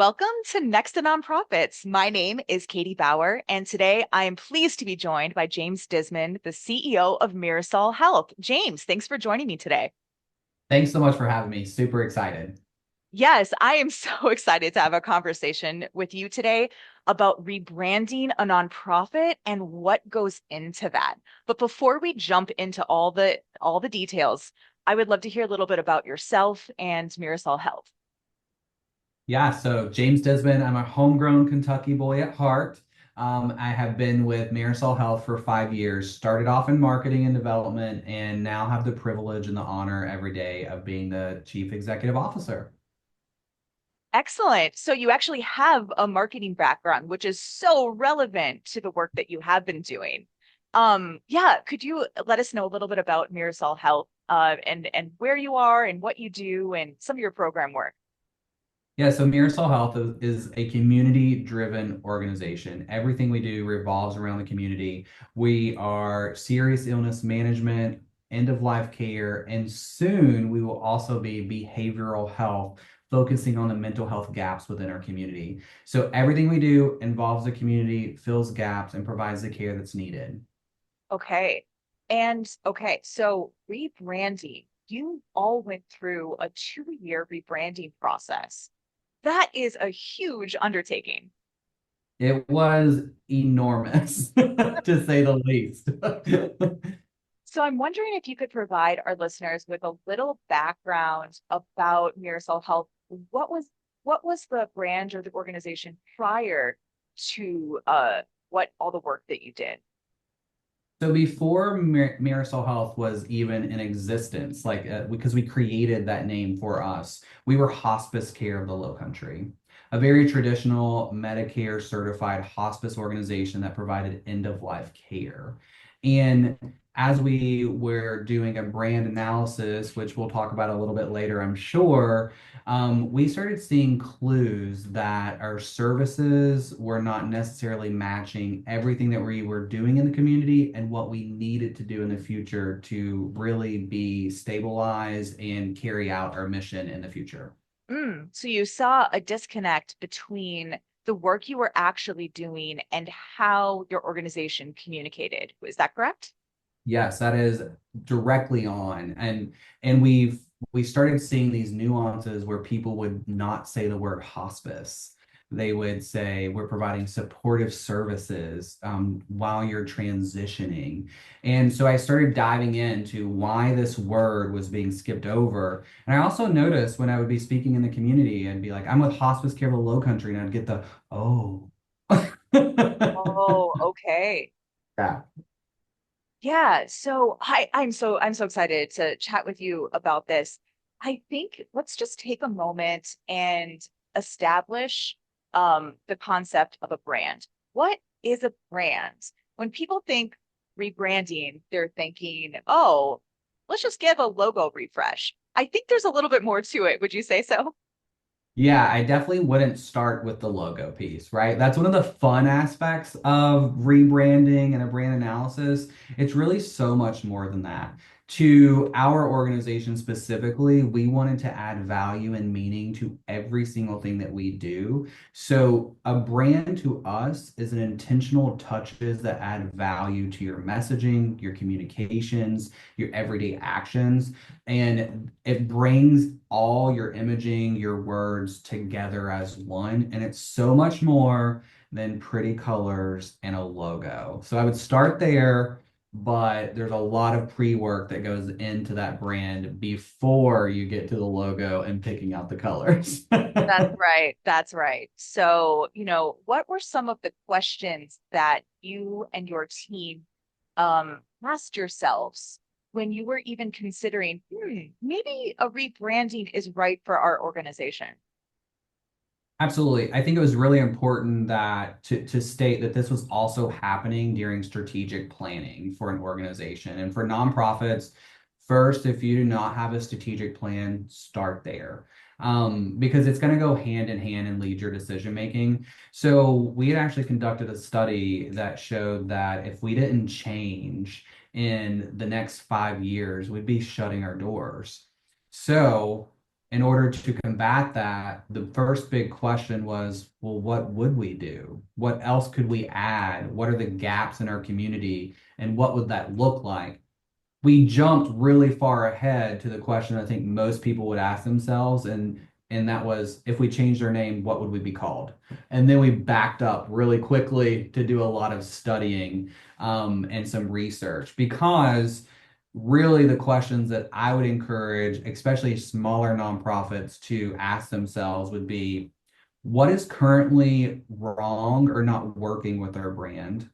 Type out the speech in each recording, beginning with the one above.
Welcome to Next to Nonprofits. My name is Katie Bauer, and today I am pleased to be joined by James Dismond, the CEO of Mirasol Health. James, thanks for joining me today. Thanks so much for having me. Super excited. Yes, I am so excited to have a conversation with you today about rebranding a nonprofit and what goes into that. But before we jump into all the details, I would love to hear a little bit about yourself and Mirasol Health. Yeah, so James Dismond, I'm a homegrown Kentucky boy at heart. I have been with Marisol Health for 5 years, started off in marketing and development, and now have the privilege and the honor every day of being the chief executive officer. Excellent. So you actually have a marketing background, which is so relevant to the work that you have been doing. Yeah, could you let us know a little bit about Mirasol Health, and where you are and what you do and some of your program work? Yeah, so Mirasol Health is a community-driven organization. Everything we do revolves around the community. We are serious illness management, end-of-life care, and soon we will also be behavioral health, focusing on the mental health gaps within our community. So everything we do involves the community, fills gaps, and provides the care that's needed. Okay. So rebranding, you all went through a 2-year rebranding process. That is a huge undertaking. It was enormous, to say the least. So I'm wondering if you could provide our listeners with a little background about Mirasol Health. What was what was the brand or the organization prior to what all the work that you did? So before Marisol Health was even in existence, because we created that name for us, we were hospice care of the Low Country, a very traditional Medicare certified hospice organization that provided end of life care. And as we were doing a brand analysis, which we'll talk about a little bit later, I'm sure, we started seeing clues that our services were not necessarily matching everything that we were doing in the community and what we needed to do in the future to really be stabilized and carry out our mission in the future. So you saw a disconnect between the work you were actually doing and how your organization communicated. Is that correct? Yes, that is directly on. And we started seeing these nuances where people would not say the word hospice. They would say we're providing supportive services while you're transitioning. And so I started diving into why this word was being skipped over. And I also noticed when I would be speaking in the community and be like, I'm with Hospice Care of the Low Country, and I'd get the, oh. Oh, okay. Yeah. Yeah, so I'm so excited to chat with you about this. I think let's just take a moment and establish the concept of a brand. What is a brand? When people think rebranding, they're thinking, oh, let's just give a logo refresh. I think there's a little bit more to it. Would you say so? Yeah, I definitely wouldn't start with the logo piece, right? That's one of the fun aspects of rebranding and a brand analysis. It's really so much more than that. To our organization specifically, we wanted to add value and meaning to every single thing that we do. So, a brand to us is an intentional touches that add value to your messaging, your communications, your everyday actions, and it brings all your imaging, your words together as one. And it's so much more than pretty colors and a logo. So I would start there, but there's a lot of pre-work that goes into that brand before you get to the logo and picking out the colors. That's right. That's right. So, what were some of the questions that you and your team asked yourselves when you were even considering, maybe a rebranding is right for our organization? Absolutely. I think it was really important that to state that this was also happening during strategic planning for an organization. And for nonprofits, first, if you do not have a strategic plan, start there. Because it's going to go hand in hand and lead your decision making. So we had actually conducted a study that showed that if we didn't change in the next 5 years, we'd be shutting our doors. So in order to combat that, the first big question was, well, what would we do? What else could we add? What are the gaps in our community? And what would that look like? We jumped really far ahead to the question I think most people would ask themselves, and that was, if we changed our name, what would we be called? And then we backed up really quickly to do a lot of studying and some research, because really the questions that I would encourage, especially smaller nonprofits, to ask themselves would be, what is currently wrong or not working with our brand?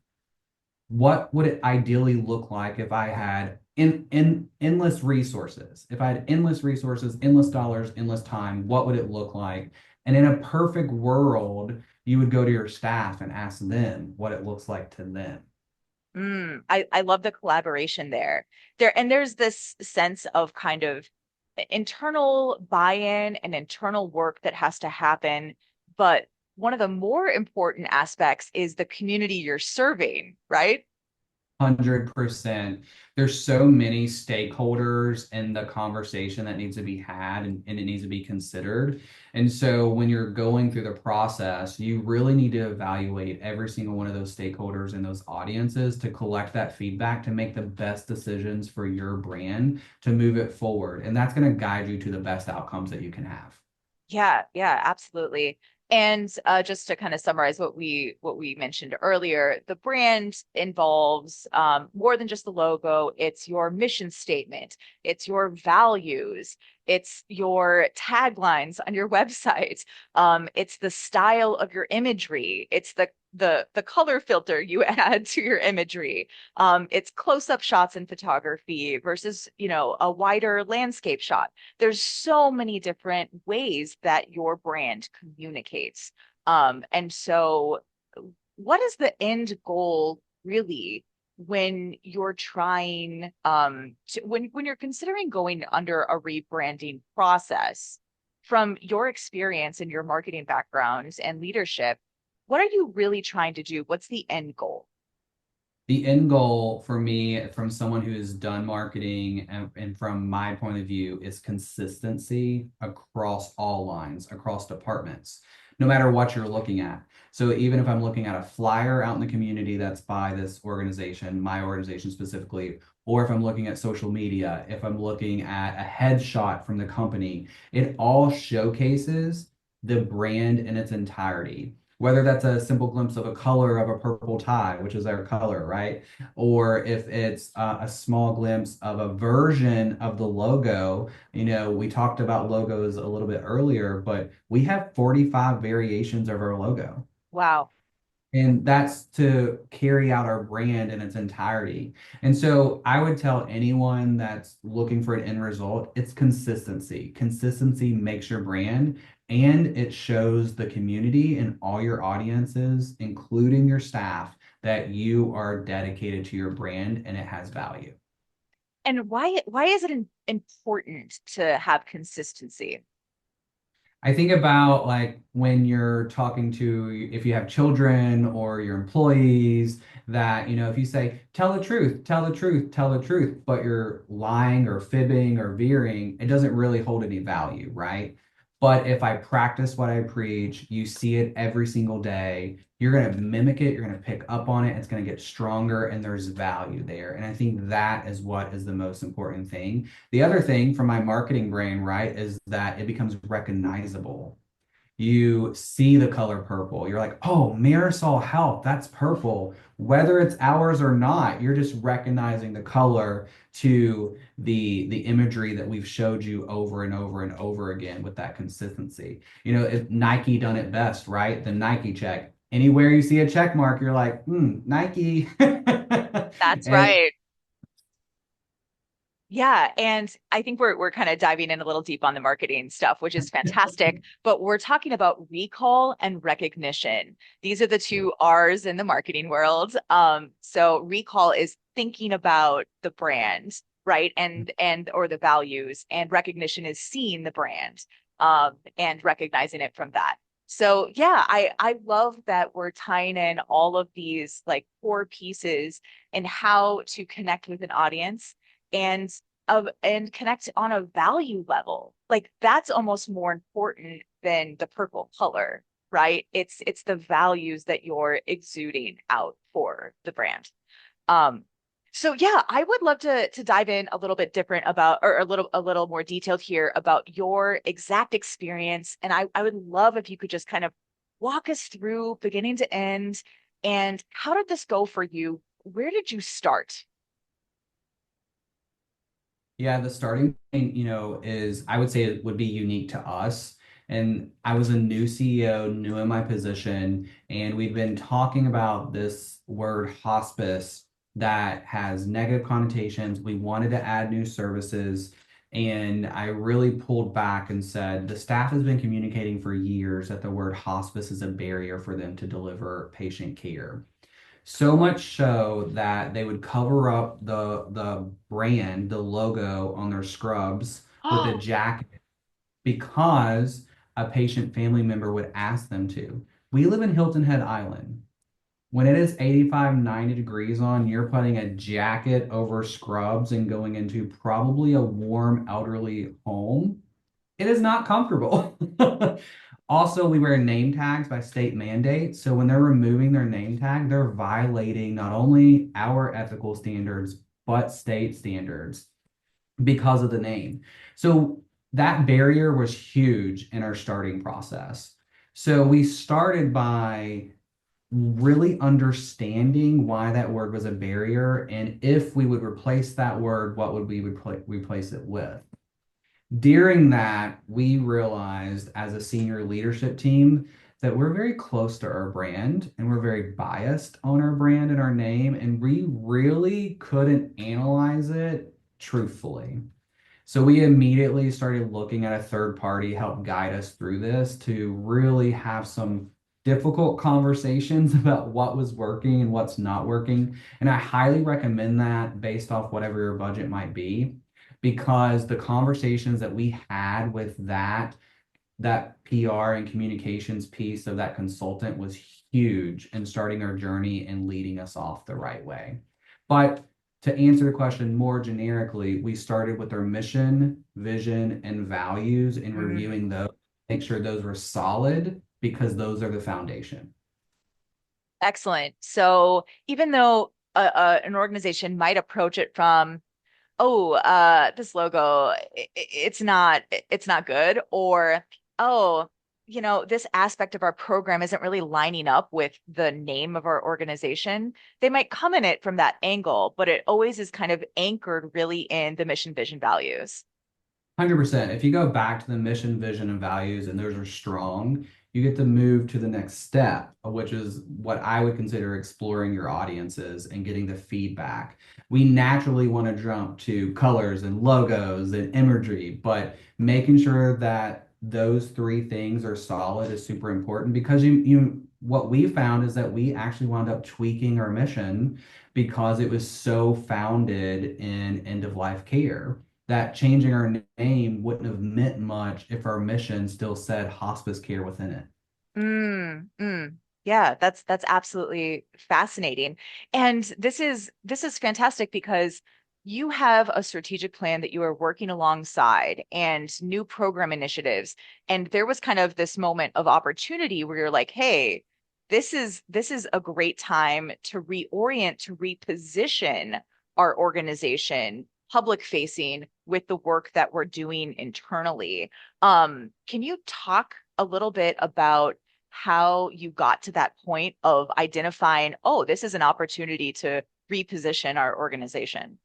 What would it ideally look like if I had in endless resources? If I had endless resources, endless dollars, endless time, what would it look like? And in a perfect world, you would go to your staff and ask them what it looks like to them. I love the collaboration there. There's this sense of kind of internal buy-in and internal work that has to happen. But one of the more important aspects is the community you're serving, right? 100%. There's so many stakeholders in the conversation that needs to be had, and it needs to be considered. And so when you're going through the process, you really need to evaluate every single one of those stakeholders and those audiences to collect that feedback to make the best decisions for your brand to move it forward. And that's going to guide you to the best outcomes that you can have. Yeah, yeah, absolutely. And just to kind of summarize what we mentioned earlier, the brand involves more than just the logo. It's your mission statement, it's your values, it's your taglines on your website, it's the style of your imagery, it's the color filter you add to your imagery. It's close-up shots in photography versus, a wider landscape shot. There's so many different ways that your brand communicates. And so what is the end goal really when you're trying when you're considering going under a rebranding process? From your experience and your marketing backgrounds and leadership, what are you really trying to do? What's the end goal? The end goal for me, from someone who has done marketing and from my point of view, is consistency across all lines, across departments, no matter what you're looking at. So even if I'm looking at a flyer out in the community that's by this organization, my organization specifically, or if I'm looking at social media, if I'm looking at a headshot from the company, it all showcases the brand in its entirety, whether that's a simple glimpse of a color of a purple tie, which is our color, right? Or if it's a small glimpse of a version of the logo. We talked about logos a little bit earlier, but we have 45 variations of our logo. Wow. And that's to carry out our brand in its entirety. And so I would tell anyone that's looking for an end result, it's consistency. Consistency makes your brand, and it shows the community and all your audiences, including your staff, that you are dedicated to your brand and it has value. And why is it important to have consistency? I think about like when you're talking to, if you have children or your employees, that, if you say, tell the truth, tell the truth, tell the truth, but you're lying or fibbing or veering, it doesn't really hold any value, right? But if I practice what I preach, you see it every single day, you're going to mimic it, you're going to pick up on it, it's going to get stronger, and there's value there. And I think that is what is the most important thing. The other thing from my marketing brain, right, is that it becomes recognizable. You see the color purple. You're like, oh, Marisol Health, that's purple. Whether it's ours or not, you're just recognizing the color to the imagery that we've showed you over and over and over again with that consistency. If Nike done it best, right? The Nike check. Anywhere you see a check mark, you're like, Nike. That's And right. Yeah, and I think we're kind of diving in a little deep on the marketing stuff, which is fantastic. But we're talking about recall and recognition. These are the two R's in the marketing world. So recall is thinking about the brand, right? And or the values, and recognition is seeing the brand, and recognizing it from that. So yeah, I love that we're tying in all of these like core pieces and how to connect with an audience. And and connect on a value level. Like that's almost more important than the purple color, right? It's the values that you're exuding out for the brand. Um, so yeah, I would love to dive in a little bit different about, or a little more detailed here about your exact experience. And I would love if you could just kind of walk us through beginning to end. And how did this go for you? Where did you start? Yeah, the starting point, is I would say it would be unique to us. And I was a new CEO, new in my position, and we've been talking about this word hospice that has negative connotations. We wanted to add new services, and I really pulled back and said the staff has been communicating for years that the word hospice is a barrier for them to deliver patient care. So much so that they would cover up the brand, the logo on their scrubs with a Oh, jacket because a patient family member would ask them to. We live in Hilton Head Island. When it is 85, 90 degrees on, you're putting a jacket over scrubs and going into probably a warm elderly home. It is not comfortable. Also, we wear name tags by state mandate. So when they're removing their name tag, they're violating not only our ethical standards, but state standards because of the name. So that barrier was huge in our starting process. So we started by really understanding why that word was a barrier and if we would replace that word, what would we replace it with? During that, we realized as a senior leadership team that we're very close to our brand and we're very biased on our brand and our name, and we really couldn't analyze it truthfully. So we immediately started looking at a third party help guide us through this to really have some difficult conversations about what was working and what's not working. And I highly recommend that based off whatever your budget might be, because the conversations that we had with that PR and communications piece of that consultant was huge in starting our journey and leading us off the right way. But to answer the question more generically, we started with our mission, vision, and values and mm, reviewing those, make sure those were solid because those are the foundation. excellent. So even though an organization might approach it from, oh, this logo, it's not good, or oh, this aspect of our program isn't really lining up with the name of our organization. They might come in it from that angle, but it always is kind of anchored really in the mission, vision, values. 100%. If you go back to the mission, vision, and values, and those are strong, you get to move to the next step, which is what I would consider exploring your audiences and getting the feedback. We naturally want to jump to colors and logos and imagery, but making sure that those three things are solid is super important because what we found is that we actually wound up tweaking our mission because it was so founded in end of life care that changing our name wouldn't have meant much if our mission still said hospice care within it. Mm. Yeah, that's absolutely fascinating. And this is fantastic because you have a strategic plan that you are working alongside and new program initiatives. And there was kind of this moment of opportunity where you're like, hey, this is a great time to reorient, to reposition our organization, public facing with the work that we're doing internally. Can you talk a little bit about how you got to that point of identifying, oh, this is an opportunity to reposition our organization.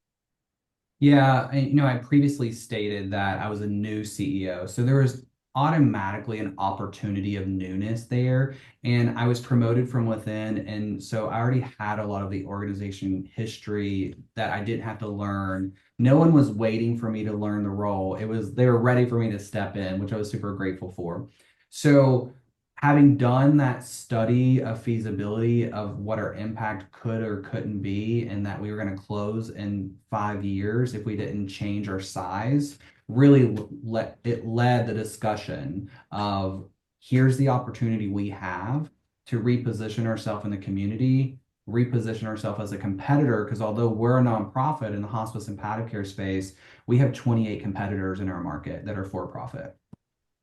Yeah, and, I previously stated that I was a new CEO, so there was automatically an opportunity of newness there, and I was promoted from within, and so I already had a lot of the organization history that I didn't have to learn. No one was waiting for me to learn the role. They were ready for me to step in, which I was super grateful for. So having done that study of feasibility of what our impact could or couldn't be, and that we were going to close in 5 years if we didn't change our size, really led the discussion of here's the opportunity we have to reposition ourselves in the community reposition ourselves as a competitor because although we're a nonprofit in the hospice and palliative care space, we have 28 competitors in our market that are for profit.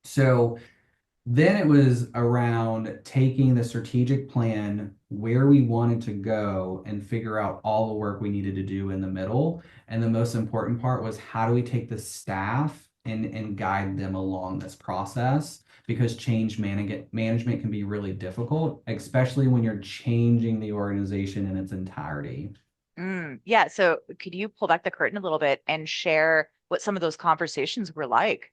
So then it was around taking the strategic plan where we wanted to go and figure out all the work we needed to do in the middle. And the most important part was how do we take the staff and guide them along this process? Because management can be really difficult, especially when you're changing the organization in its entirety. Yeah. So could you pull back the curtain a little bit and share what some of those conversations were like?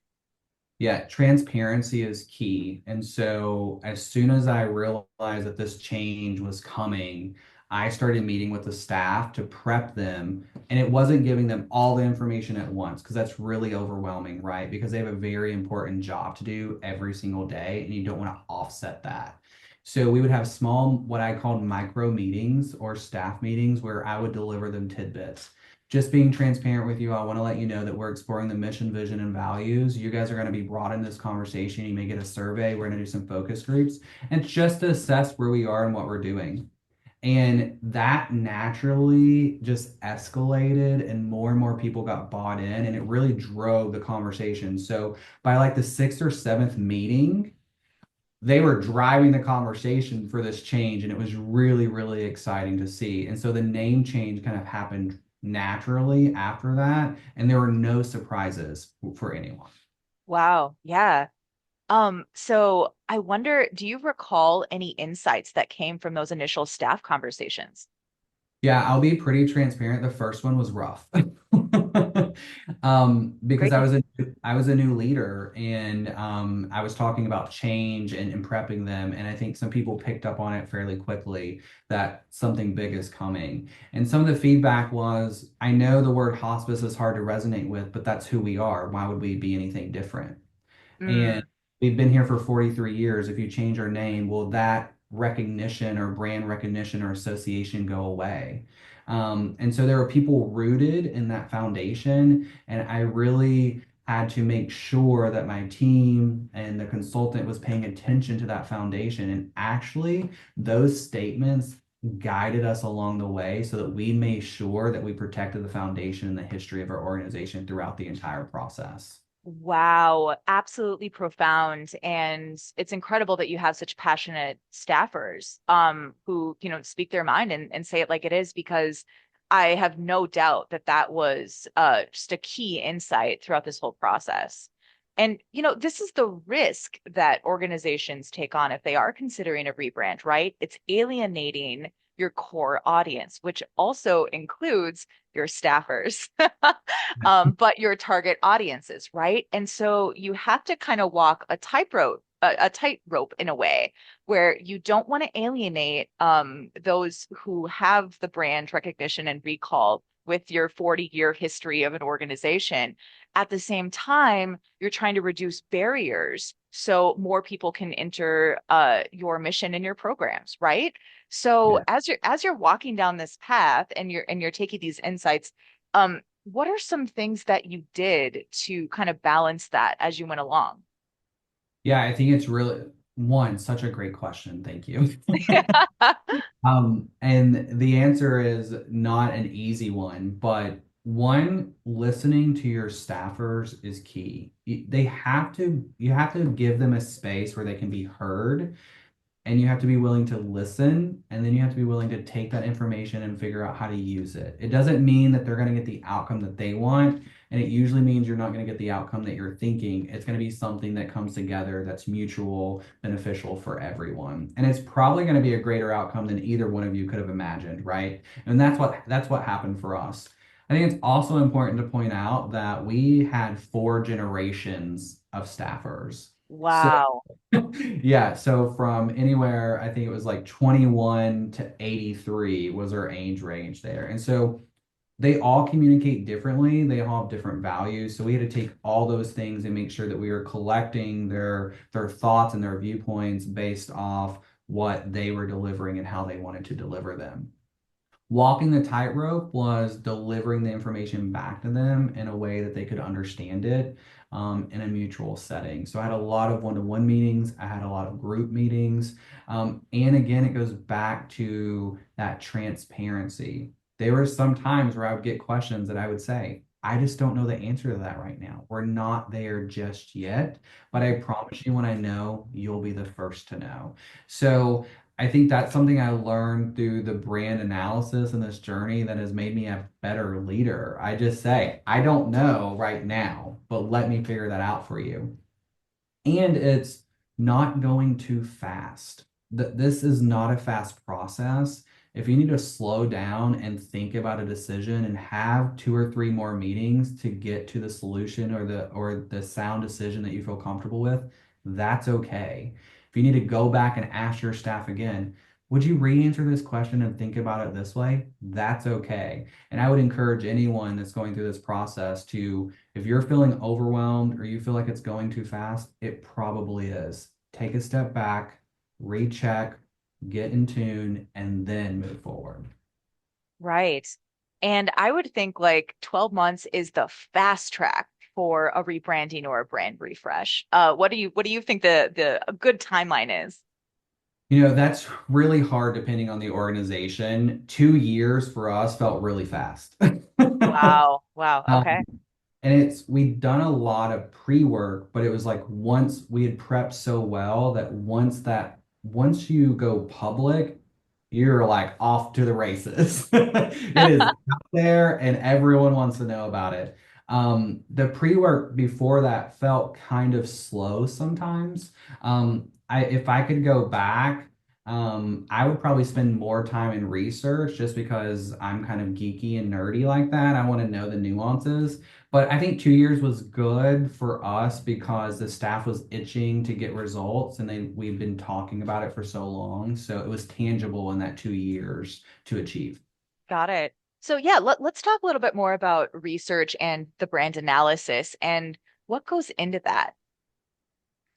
Yeah, transparency is key. And so as soon as I realized that this change was coming, I started meeting with the staff to prep them. And it wasn't giving them all the information at once because that's really overwhelming, right? Because they have a very important job to do every single day, and you don't want to offset that. So we would have small, what I called micro meetings or staff meetings where I would deliver them tidbits. Just being transparent with you, I want to let you know that we're exploring the mission, vision, and values. You guys are going to be brought in this conversation. You may get a survey. We're going to do some focus groups and just to assess where we are and what we're doing. And that naturally just escalated, and more people got bought in, and it really drove the conversation. So by like the sixth or seventh meeting, they were driving the conversation for this change, and it was really exciting to see. And so the name change kind of happened naturally after that, and there were no surprises for anyone. Wow. Yeah. So I wonder, do you recall any insights that came from those initial staff conversations? Yeah, I'll be pretty transparent. The first one was rough. Because Great to I was a new leader, and I was talking about change and prepping them. And I think some people picked up on it fairly quickly that something big is coming. And some of the feedback was, I know the word hospice is hard to resonate with, but that's who we are. Why would we be anything different? And Mm, we've been here for 43 years. If you change our name, will that recognition or brand recognition or association go away? And so there were people rooted in that foundation. And I really had to make sure that my team and the consultant was paying attention to that foundation. And actually, those statements guided us along the way so that we made sure that we protected the foundation and the history of our organization throughout the entire process. wow, absolutely profound. And it's incredible that you have such passionate staffers who, speak their mind and say it like it is, because I have no doubt that that was just a key insight throughout this whole process. And, this is the risk that organizations take on if they are considering a rebrand, right? It's alienating your core audience, which also includes your staffers. But your target audiences, right? And so you have to kind of walk a tightrope in a way where you don't want to alienate those who have the brand recognition and recall with your 40-year history of an organization. At the same time, you're trying to reduce barriers so more people can enter your mission and your programs, right? So Yeah. as you're walking down this path and you're taking these insights, what are some things that you did to kind of balance that as you went along? Yeah, I think it's really one, such a great question. Thank you. And the answer is not an easy one, but one, listening to your staffers is key. You have to give them a space where they can be heard, and you have to be willing to listen, and then you have to be willing to take that information and figure out how to use it. It doesn't mean that they're going to get the outcome that they want, and it usually means you're not going to get the outcome that you're thinking. It's going to be something that comes together that's mutual beneficial for everyone, and it's probably going to be a greater outcome than either one of you could have imagined, right? And that's what happened for us. I think it's also important to point out that we had four generations of staffers. So Wow. yeah, so from anywhere, I think it was like 21 to 83 was our age range there. And so they all communicate differently. They all have different values. So we had to take all those things and make sure that we were collecting their thoughts and their viewpoints based off what they were delivering and how they wanted to deliver them. Walking the tightrope was delivering the information back to them in a way that they could understand it. in a mutual setting. So I had a lot of one-to-one meetings. I had a lot of group meetings. And again, it goes back to that transparency. There were some times where I would get questions that I would say, I just don't know the answer to that right now. We're not there just yet, but I promise you, when I know, you'll be the first to know. So I think that's something I learned through the brand analysis and this journey that has made me a better leader. I just say, I don't know right now, but let me figure that out for you. And it's not going too fast. This is not a fast process. If you need to slow down and think about a decision and have two or three more meetings to get to the solution or the sound decision that you feel comfortable with, that's okay. If you need to go back and ask your staff again, would you re-answer this question and think about it this way? That's okay. And I would encourage anyone that's going through this process to, if you're feeling overwhelmed or you feel like it's going too fast, it probably is. Take a step back, recheck, get in tune, and then move forward. Right. And I would think like 12 months is the fast track for a rebranding or a brand refresh. What do you think the a good timeline is? That's really hard depending on the organization. 2 years for us felt really fast. Wow. Wow. Um, Okay. And we'd done a lot of pre-work, but it was like once we had prepped so well that once you go public, you're like off to the races. It is out there and everyone wants to know about it. The pre-work before that felt kind of slow sometimes. If I could go back, I would probably spend more time in research just because I'm kind of geeky and nerdy like that. I want to know the nuances. But I think 2 years was good for us because the staff was itching to get results and we've been talking about it for so long. So it was tangible in that 2 years to achieve. Got it. So yeah, let's talk a little bit more about research and the brand analysis and what goes into that.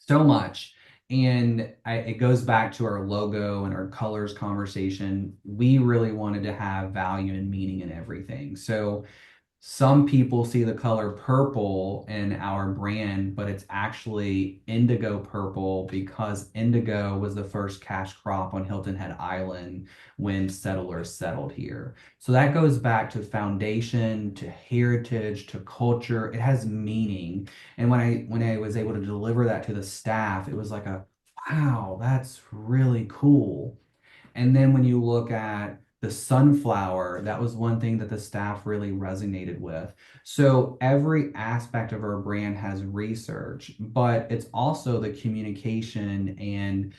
So much. And it goes back to our logo and our colors conversation. We really wanted to have value and meaning in everything. So some people see the color purple in our brand, but it's actually indigo purple because indigo was the first cash crop on Hilton Head Island when settlers settled here. So that goes back to foundation, to heritage, to culture. It has meaning. And when I was able to deliver that to the staff, it was like wow, that's really cool. And then when you look at the sunflower, that was one thing that the staff really resonated with. So every aspect of our brand has research, but it's also the communication and,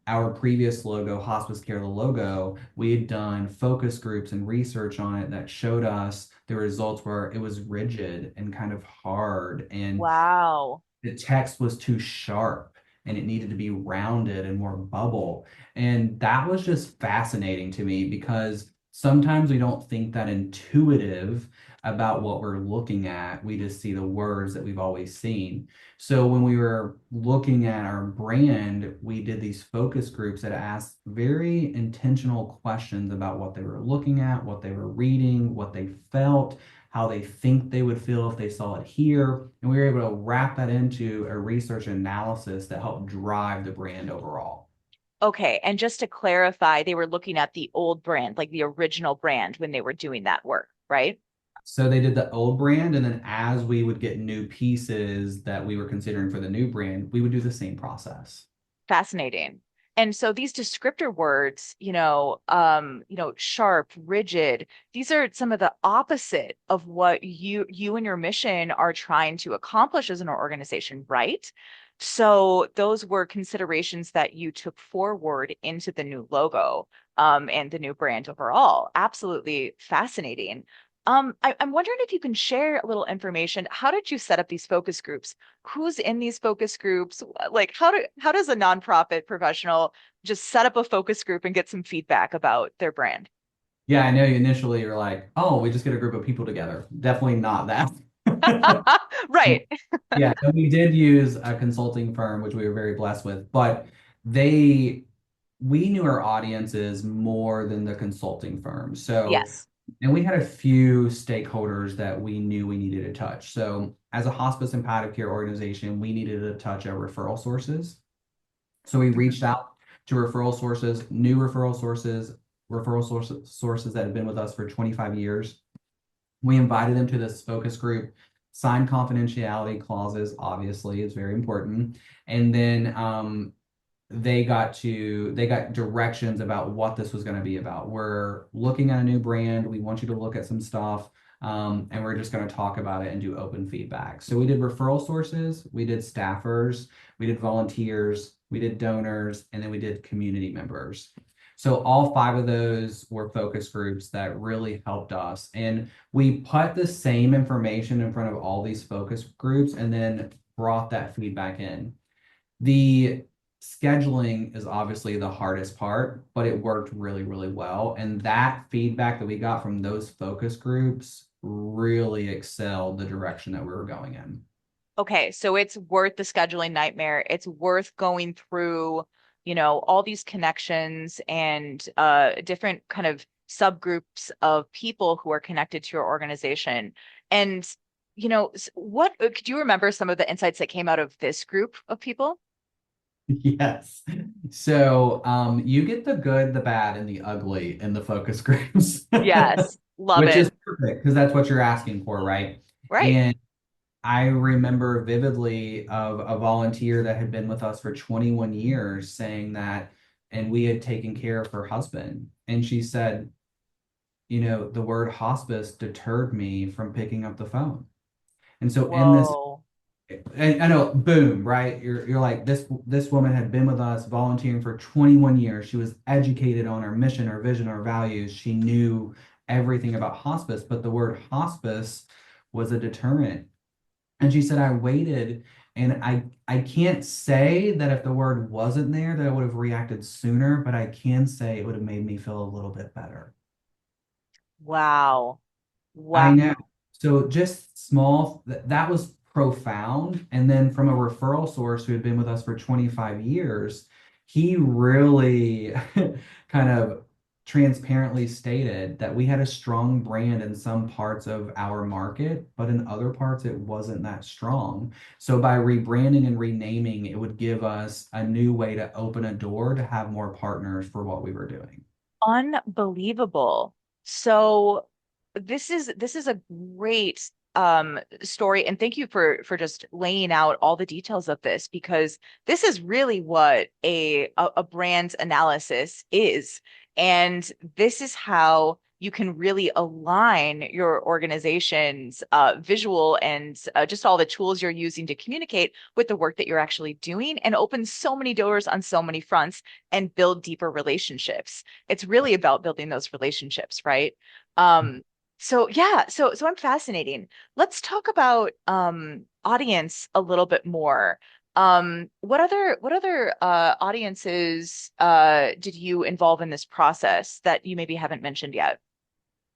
our previous logo, Hospice Care, the logo, we had done focus groups and research on it that showed us the results where it was rigid and kind of hard and Wow. the text was too sharp and it needed to be rounded and more bubble. And that was just fascinating to me because sometimes we don't think that intuitive about what we're looking at. We just see the words that we've always seen. So when we were looking at our brand, we did these focus groups that asked very intentional questions about what they were looking at, what they were reading, what they felt, how they think they would feel if they saw it here. And we were able to wrap that into a research analysis that helped drive the brand overall. Okay. And just to clarify, they were looking at the old brand, like the original brand when they were doing that work, right? So they did the old brand, and then as we would get new pieces that we were considering for the new brand, we would do the same process. Fascinating. And so these descriptor words, sharp, rigid, these are some of the opposite of what you and your mission are trying to accomplish as an organization, right? So those were considerations that you took forward into the new logo, and the new brand overall. Absolutely fascinating. I'm wondering if you can share a little information. How did you set up these focus groups? Who's in these focus groups? Like how does a nonprofit professional just set up a focus group and get some feedback about their brand? Yeah, I know you initially you're like, oh, we just get a group of people together. Definitely not that. Right. Yeah, and we did use a consulting firm, which we were very blessed with, but they we knew our audiences more than the consulting firm. So, Yes. and we had a few stakeholders that we knew we needed to touch. So as a hospice and palliative care organization, we needed to touch our referral sources. So we Mhm. reached out to referral sources, new referral sources that have been with us for 25 years. We invited them to this focus group, signed confidentiality clauses, obviously, is very important. And then they got directions about what this was going to be about. We're looking at a new brand. We want you to look at some stuff. And we're just going to talk about it and do open feedback. So we did referral sources, we did staffers, we did volunteers, we did donors, and then we did community members. So all five of those were focus groups that really helped us. And we put the same information in front of all these focus groups and then brought that feedback in. The scheduling is obviously the hardest part, but it worked really, really well. And that feedback that we got from those focus groups really excelled the direction that we were going in. Okay, so it's worth the scheduling nightmare. It's worth going through, all these connections and different kind of subgroups of people who are connected to your organization. And, what could you remember some of the insights that came out of this group of people? Yes. So you get the good, the bad, and the ugly in the focus groups, Yes, love which is it. perfect because that's what you're asking for, right? Right. And I remember vividly of a volunteer that had been with us for 21 years saying that, and we had taken care of her husband. And she said, the word hospice deterred me from picking up the phone. And so in this, Whoa. I know, boom, right? You're like this woman had been with us volunteering for 21 years. She was educated on our mission, our vision, our values. She knew everything about hospice, but the word hospice was a deterrent. And she said, I waited, and I can't say that if the word wasn't there that I would have reacted sooner, but I can say it would have made me feel a little bit better. Wow. I Wow. know. So just small, that was profound. And then from a referral source who had been with us for 25 years, he really kind of transparently stated that we had a strong brand in some parts of our market, but in other parts it wasn't that strong. So by rebranding and renaming, it would give us a new way to open a door to have more partners for what we were doing. Unbelievable. So this is a great story, and thank you for just laying out all the details of this, because this is really what a brand analysis is. And this is how you can really align your organization's visual and just all the tools you're using to communicate with the work that you're actually doing, and open so many doors on so many fronts and build deeper relationships. It's really about building those relationships, right? Um, so yeah, so I'm fascinating. Let's talk about audience a little bit more. What other audiences did you involve in this process that you maybe haven't mentioned yet?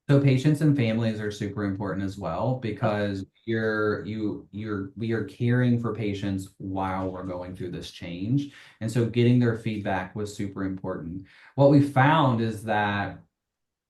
So patients and families are super important as well Okay. because we are caring for patients while we're going through this change. And so getting their feedback was super important. What we found is that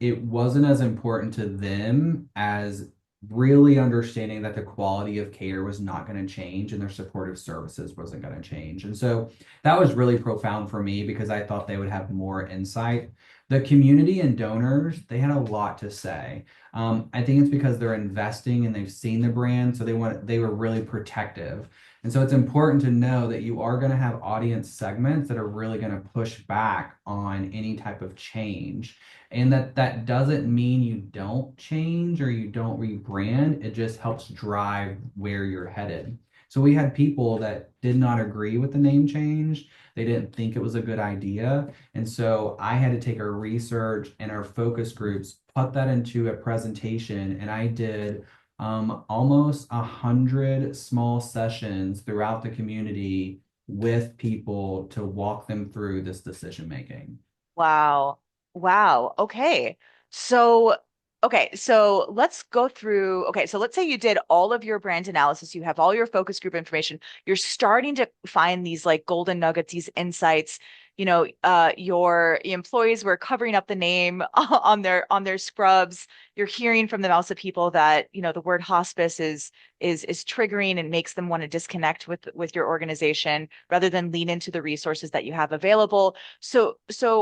it wasn't as important to them as really understanding that the quality of care was not going to change and their supportive services wasn't going to change. And so that was really profound for me because I thought they would have more insight. The community and donors, they had a lot to say. I think it's because they're investing and they've seen the brand, so they were really protective. And so it's important to know that you are going to have audience segments that are really going to push back on any type of change, and that doesn't mean you don't change or you don't rebrand. It just helps drive where you're headed. So we had people that did not agree with the name change. They didn't think it was a good idea. And so I had to take our research and our focus groups, put that into a presentation, and I did almost 100 small sessions throughout the community with people to walk them through this decision making. Wow. Wow. So let's go through. Okay, so let's say you did all of your brand analysis, you have all your focus group information, you're starting to find these like golden nuggets, these insights. your employees were covering up the name on their scrubs. You're hearing from the mouths of people that, the word hospice is triggering and makes them want to disconnect with your organization rather than lean into the resources that you have available. So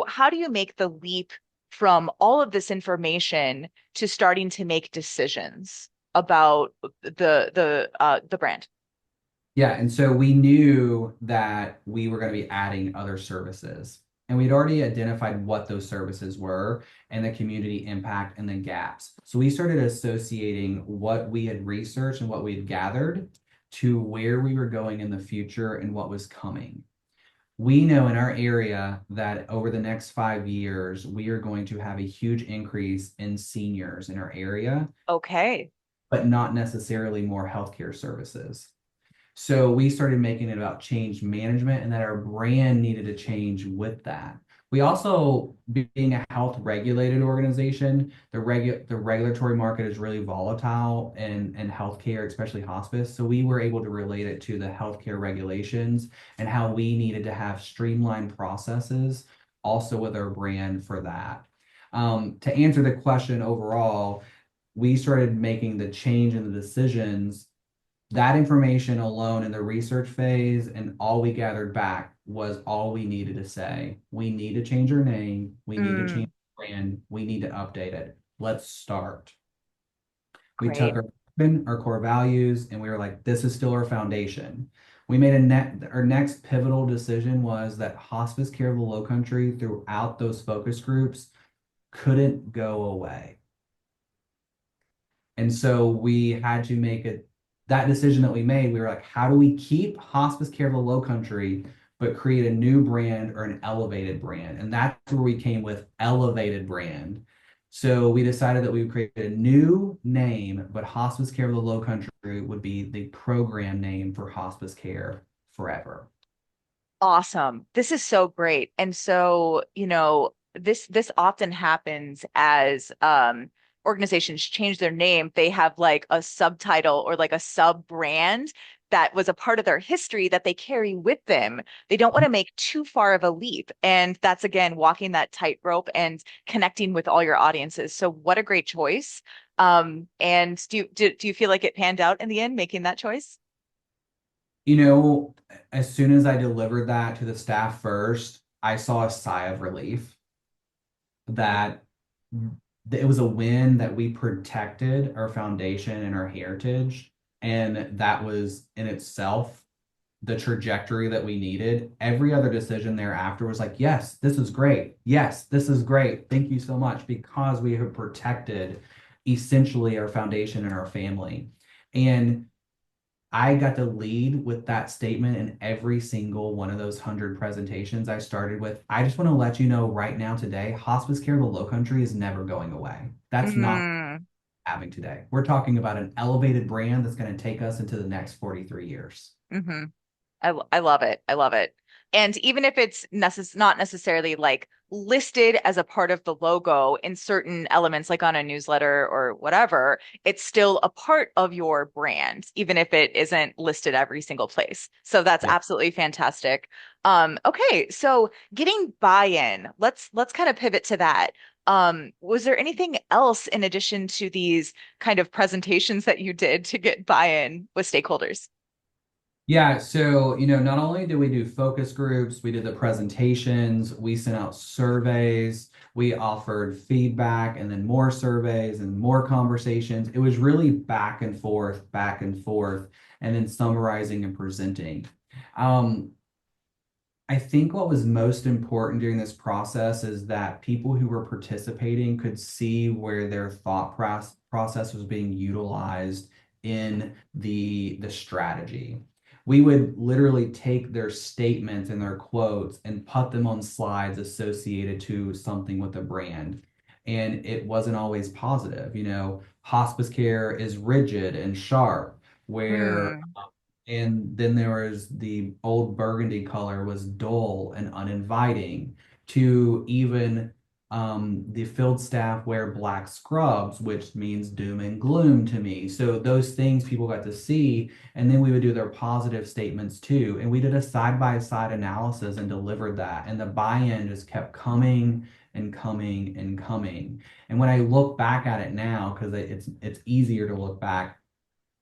how do you make the leap from all of this information to starting to make decisions about the brand? Yeah, and so we knew that we were going to be adding other services. And we'd already identified what those services were and the community impact and the gaps. So we started associating what we had researched and what we had gathered to where we were going in the future and what was coming. We know in our area that over the next 5 years, we are going to have a huge increase in seniors in our area, Okay. but not necessarily more healthcare services. So we started making it about change management and that our brand needed to change with that. We also, being a health regulated organization, the regulatory market is really volatile in healthcare, especially hospice. So we were able to relate it to the healthcare regulations and how we needed to have streamlined processes also with our brand for that. To answer the question overall, we started making the change in the decisions. That information alone in the research phase and all we gathered back was all we needed to say. We need to change our name. We need to change Mm, the brand. We need to update it. Let's start. We took great. our core values and we were like, this is still our foundation. We made our next pivotal decision was that hospice care of the Low Country throughout those focus groups couldn't go away. And so we had to make it that decision that we made. We were like, how do we keep hospice care of the Low Country, but create a new brand or an elevated brand? And that's where we came with elevated brand. So we decided that we would create a new name, but hospice care of the Low Country would be the program name for hospice care forever. Awesome. This is so great. And so, this often happens as organizations change their name, they have like a subtitle or like a sub brand that was a part of their history that they carry with them. They don't want to make too far of a leap. And that's again walking that tightrope and connecting with all your audiences. So what a great choice. And do you feel like it panned out in the end, making that choice? You know, as soon as I delivered that to the staff first, I saw a sigh of relief that it was a win that we protected our foundation and our heritage. And that was in itself the trajectory that we needed. Every other decision thereafter was like, yes, this is great. Yes, this is great. Thank you so much because we have protected essentially our foundation and our family. And I got to lead with that statement in every single one of those 100 presentations I started with. I just want to let you know right now today, hospice care in the Low Country is never going away. That's not Mm. having today. We're talking about an elevated brand that's going to take us into the next 43 years. Hmm. I love it. I love it. And even if it's not necessarily like listed as a part of the logo in certain elements, like on a newsletter or whatever, it's still a part of your brand, even if it isn't listed every single place. So that's Yeah. absolutely fantastic. Okay, so getting buy-in, let's kind of pivot to that. Was there anything else in addition to these kind of presentations that you did to get buy-in with stakeholders? Yeah, so not only did we do focus groups, we did the presentations, we sent out surveys, we offered feedback and then more surveys and more conversations. It was really back and forth, and then summarizing and presenting. Um, I think what was most important during this process is that people who were participating could see where their process was being utilized in the strategy. We would literally take their statements and their quotes and put them on slides associated to something with the brand. And it wasn't always positive. Hospice care is rigid and sharp, where Mm, and then there was the old burgundy color was dull and uninviting to even The field staff wear black scrubs, which means doom and gloom to me. So those things people got to see, and then we would do their positive statements too. And we did a side-by-side analysis and delivered that. And the buy-in just kept coming and coming and coming. And when I look back at it now, because it's easier to look back,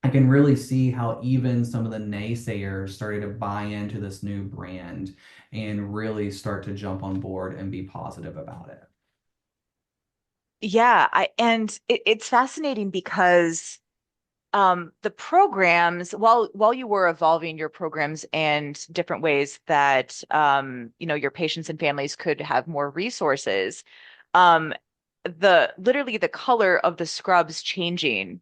I can really see how even some of the naysayers started to buy into this new brand and really start to jump on board and be positive about it. Yeah, it's fascinating because the programs, while you were evolving your programs and different ways that your patients and families could have more resources, um, the literally the color of the scrubs changing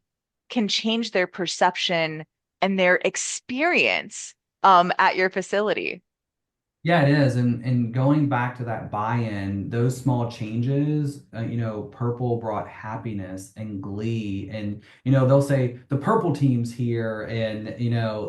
can change their perception and their experience at your facility. Yeah, it is. And going back to that buy-in, those small changes, purple brought happiness and glee. And, they'll say the purple team's here and,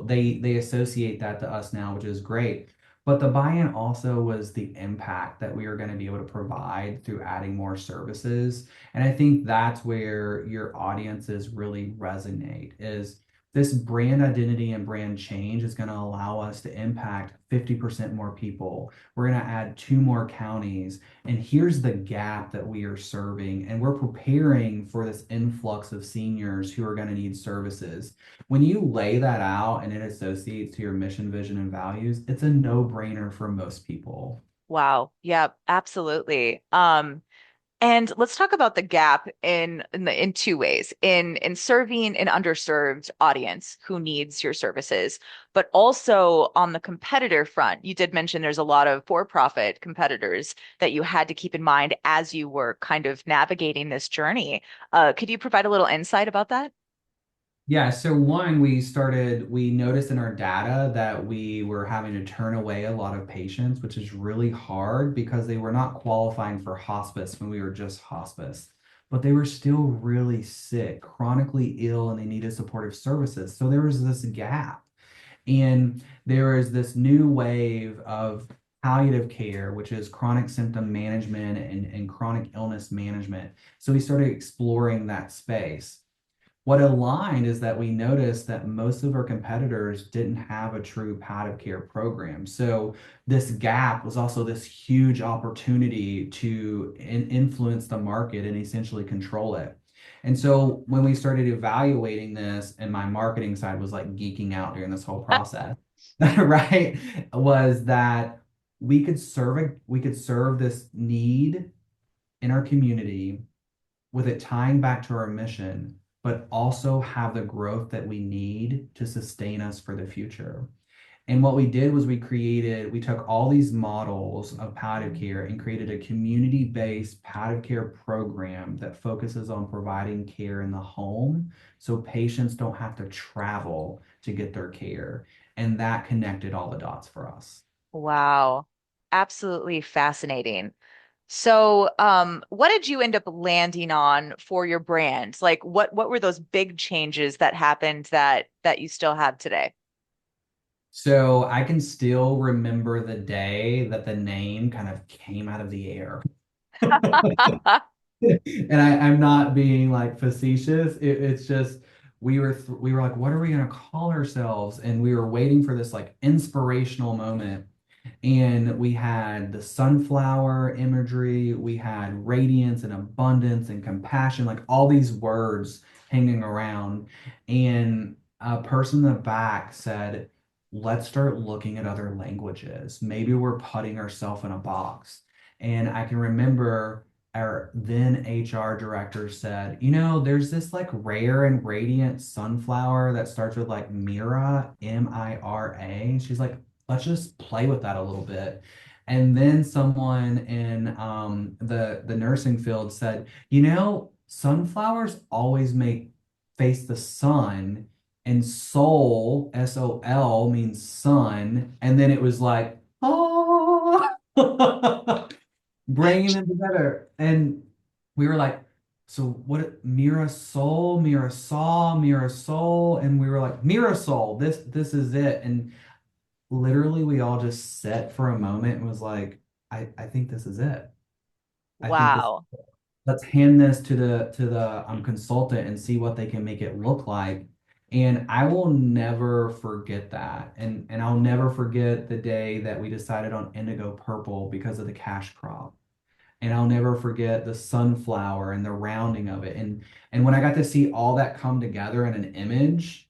they associate that to us now, which is great. But the buy-in also was the impact that we are going to be able to provide through adding more services. And I think that's where your audiences really resonate is this brand identity and brand change is going to allow us to impact 50% more people. We're going to add two more counties. And here's the gap that we are serving. And we're preparing for this influx of seniors who are going to need services. When you lay that out and it associates to your mission, vision, and values, it's a no-brainer for most people. Wow. Yeah, absolutely. And let's talk about the gap in two ways, in serving an underserved audience who needs your services, but also on the competitor front. You did mention there's a lot of for-profit competitors that you had to keep in mind as you were kind of navigating this journey. Could you provide a little insight about that? Yeah, so one, we noticed in our data that we were having to turn away a lot of patients, which is really hard because they were not qualifying for hospice when we were just hospice, but they were still really sick, chronically ill, and they needed supportive services. So there was this gap. And there is this new wave of palliative care, which is chronic symptom management and chronic illness management. So we started exploring that space. What aligned is that we noticed that most of our competitors didn't have a true palliative care program. So this gap was also this huge opportunity to influence the market and essentially control it. And so when we started evaluating this, and my marketing side was like geeking out during this whole process, right? Was that we could serve this need in our community with it tying back to our mission, but also have the growth that we need to sustain us for the future. And what we did was we took all these models of palliative care and created a community-based palliative care program that focuses on providing care in the home so patients don't have to travel to get their care. And that connected all the dots for us. Wow. Absolutely fascinating. So, what did you end up landing on for your brand? Like, what were those big changes that happened that you still have today? So I can still remember the day that the name kind of came out of the air. And I'm not being like facetious. It's just we were like, what are we gonna call ourselves? And we were waiting for this like inspirational moment. And we had the sunflower imagery, we had radiance and abundance and compassion, like all these words hanging around. And a person in the back said, let's start looking at other languages. Maybe we're putting ourselves in a box. And I can remember our then HR director said, there's this like rare and radiant sunflower that starts with like Mira, Mira. She's like, let's just play with that a little bit. And then someone in the nursing field said, sunflowers always make face the sun, and soul, SOL, means sun. And then it was like, oh, bringing them together. And we were like, so what? Mira soul, and we were like, Mirasol. This is it. And literally we all just sat for a moment and was like, I think this is it. I think this, Wow. let's hand this to the consultant and see what they can make it look like. And I will never forget that. And I'll never forget the day that we decided on indigo purple because of the cash crop. And I'll never forget the sunflower and the rounding of it. And when I got to see all that come together in an image,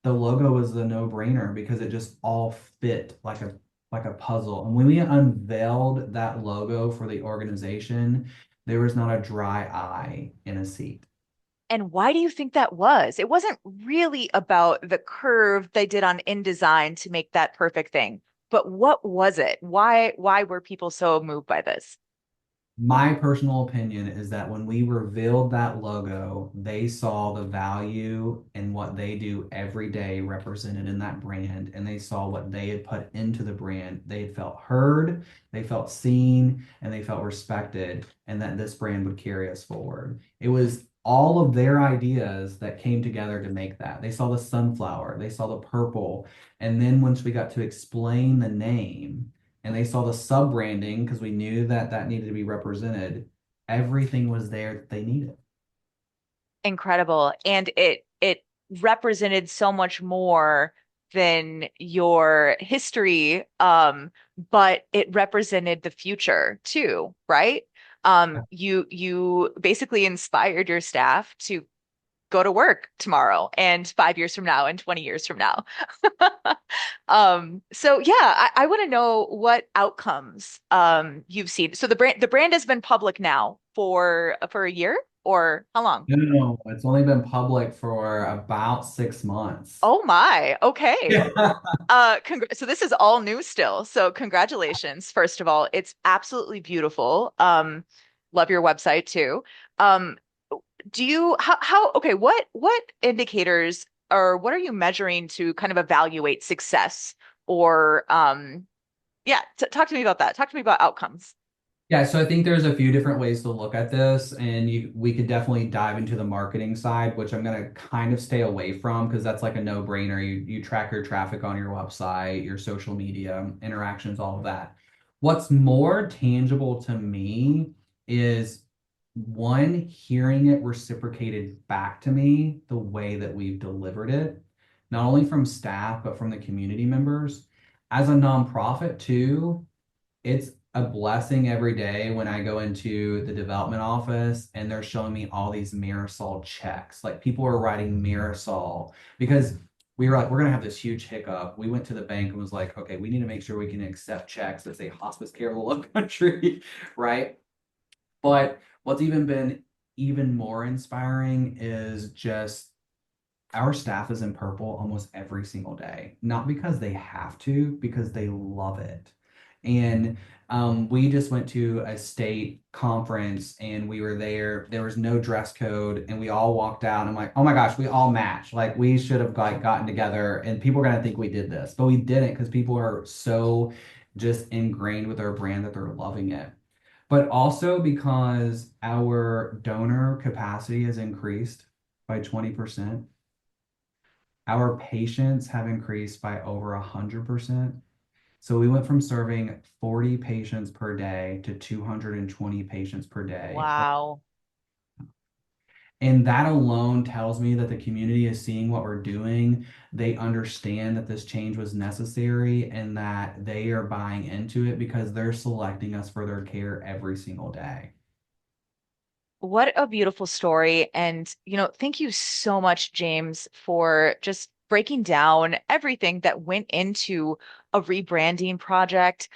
the logo was a no-brainer because it just all fit like a puzzle. And when we unveiled that logo for the organization, there was not a dry eye in a seat. And why do you think that was? It wasn't really about the curve they did on InDesign to make that perfect thing. But what was it? Why were people so moved by this? My personal opinion is that when we revealed that logo, they saw the value in what they do every day represented in that brand, and they saw what they had put into the brand. They had felt heard, they felt seen, and they felt respected, and that this brand would carry us forward. It was all of their ideas that came together to make that. They saw the sunflower, they saw the purple, and then once we got to explain the name, and they saw the sub branding because we knew that that needed to be represented. Everything was there that they needed. Incredible. And it represented so much more than your history, but it represented the future too, right? You basically inspired your staff to go to work tomorrow and 5 years from now and 20 years from now. So yeah, I want to know what outcomes you've seen. So the brand has been public now for a year or how long? No, no, no. It's only been public for about 6 months. Oh my, okay. Yeah. So this is all new still. So congratulations, first of all. It's absolutely beautiful. Love your website too. Um, do you how okay, what indicators or what are you measuring to kind of evaluate success or yeah, talk to me about that. Talk to me about outcomes. Yeah, so I think there's a few different ways to look at this, and we could definitely dive into the marketing side, which I'm gonna kind of stay away from because that's like a no-brainer. You track your traffic on your website, your social media interactions, all of that. What's more tangible to me is one, hearing it reciprocated back to me the way that we've delivered it, not only from staff, but from the community members. As a nonprofit too, it's a blessing every day when I go into the development office and they're showing me all these Mirasol checks. Like people are writing Mirasol because we were like, we're gonna have this huge hiccup. We went to the bank and was like, okay, we need to make sure we can accept checks that say hospice care of the low country, right? But what's even been even more inspiring is just our staff is in purple almost every single day, not because they have to, because they love it. And we just went to a state conference and we were there. There was no dress code, and we all walked out. And I'm like, oh my gosh, we all match. Like we should have like gotten together, and people are gonna think we did this, but we didn't because people are so just ingrained with our brand that they're loving it. But also because our donor capacity has increased by 20%. Our patients have increased by over 100%. So we went from serving 40 patients per day to 220 patients per day. Wow. And that alone tells me that the community is seeing what we're doing. They understand that this change was necessary and that they are buying into it because they're selecting us for their care every single day. What a beautiful story. And, thank you so much, James, for just breaking down everything that went into a rebranding project.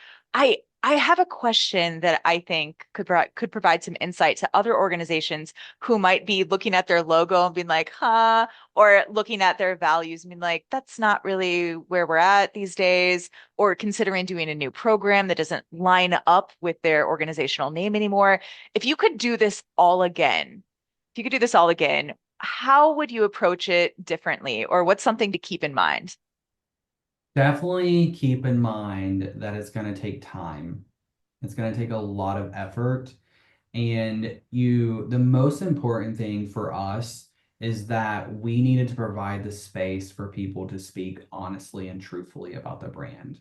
I have a question that I think could provide some insight to other organizations who might be looking at their logo and being like, huh, or looking at their values and being like, that's not really where we're at these days, or considering doing a new program that doesn't line up with their organizational name anymore. If you could do this all again, if you could do this all again, how would you approach it differently? Or what's something to keep in mind? Definitely keep in mind that it's going to take time. It's going to take a lot of effort. And the most important thing for us is that we needed to provide the space for people to speak honestly and truthfully about the brand.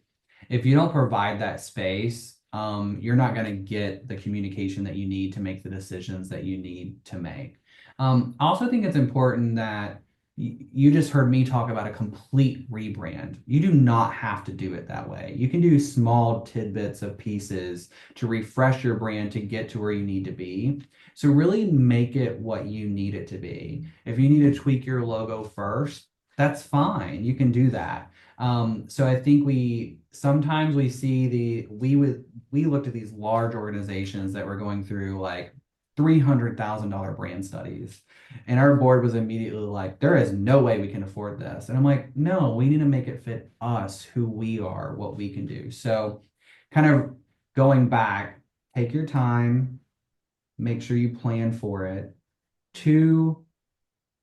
If you don't provide that space, you're not going to get the communication that you need to make the decisions that you need to make. I also think it's important that you just heard me talk about a complete rebrand. You do not have to do it that way. You can do small tidbits of pieces to refresh your brand to get to where you need to be. So really make it what you need it to be. If you need to tweak your logo first, that's fine. You can do that. So I think we sometimes we see we looked at these large organizations that were going through like $300,000 brand studies. And our board was immediately like, there is no way we can afford this. And I'm like, no, we need to make it fit us, who we are, what we can do. So kind of going back, take your time, make sure you plan for it. Two,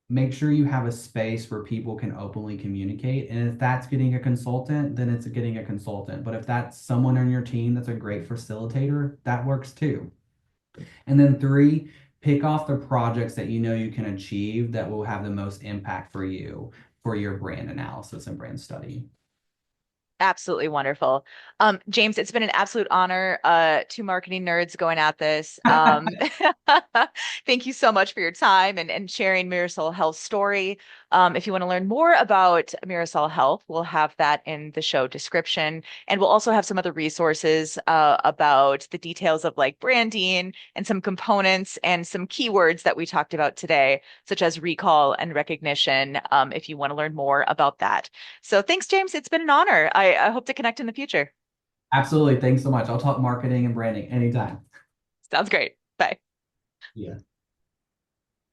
make sure you have a space where people can openly communicate. And if that's getting a consultant, then it's getting a consultant. But if that's someone on your team that's a great facilitator, that works too. And then three, pick off the projects that you know you can achieve that will have the most impact for you for your brand analysis and brand study. Absolutely wonderful. James, it's been an absolute honor, two marketing nerds going at this. Thank you so much for your time and sharing Mirasol Health's story. If you want to learn more about Mirasol Health, we'll have that in the show description. And we'll also have some other resources about the details of like branding and some components and some keywords that we talked about today, such as recall and recognition, if you want to learn more about that. So thanks, James. It's been an honor. I hope to connect in the future. Absolutely. Thanks so much. I'll talk marketing and branding anytime. Sounds great. Bye. Yeah.